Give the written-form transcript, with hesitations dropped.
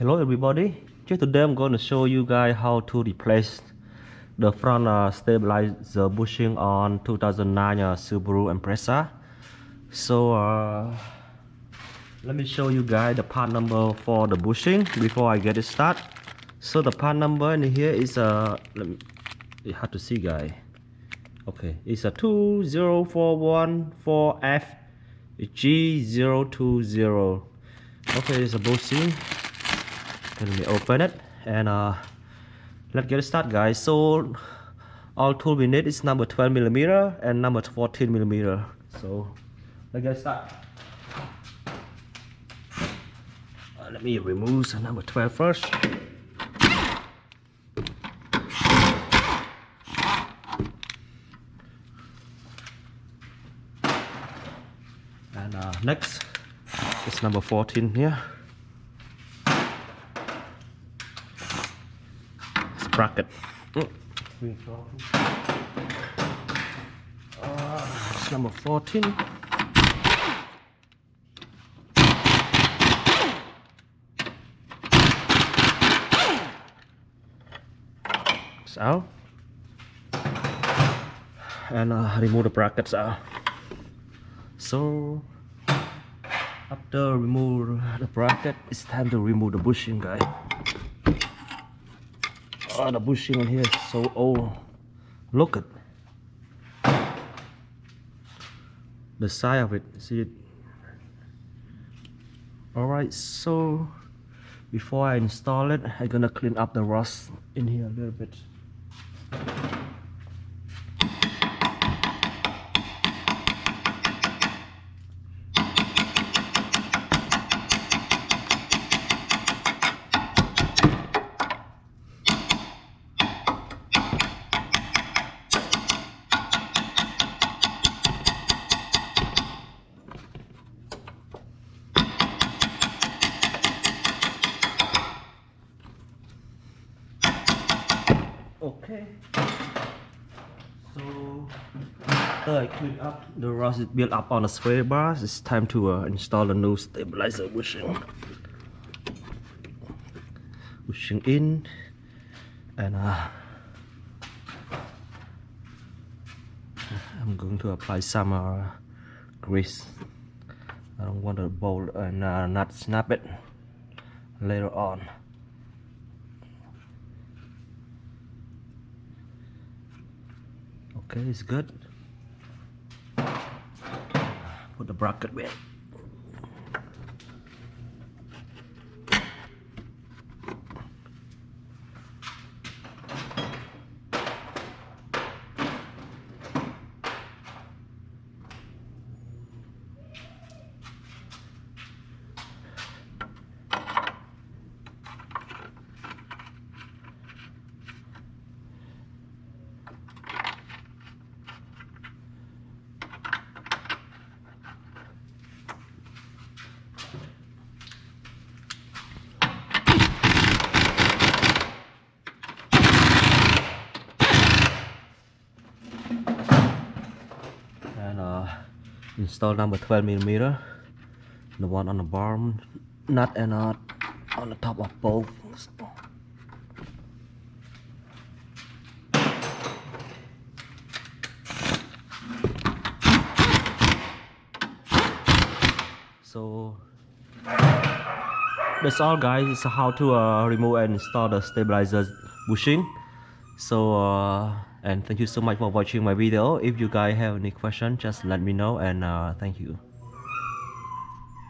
Hello everybody, just today I'm going to show you guys how to replace the front stabilizer bushing on 2009 Subaru Impreza. So let me show you guys the part number for the bushing before I get it started. So the part number in here is you have to see guys. Okay, it's a 20414F G020. Okay, it's a bushing. Let me open it and let's get started guys. So all tool we need is number 12mm and number 14mm. So let's get started. Let me remove number 12 first. And next is number 14 here. Bracket. It's number 14. It's out. And remove the brackets out. So after remove the bracket, it's time to remove the bushing guys. Oh, the bushing on here is so old. Look at the side of it. See it? Alright, so before I install it, I'm gonna clean up the rust in here a little bit. Okay, so after I clean up the rust is built up on the sway bars, it's time to install a new stabilizer bushing. Bushing in, and I'm going to apply some grease. I don't want to bolt and not snap it later on. Okay, it's good. Put the bracket back. Install number 12mm, the one on the bar nut and on the top of both. So that's all guys. It's how to remove and install the stabilizer bushing. So and thank you so much for watching my video. If you guys have any questions, just let me know, and thank you.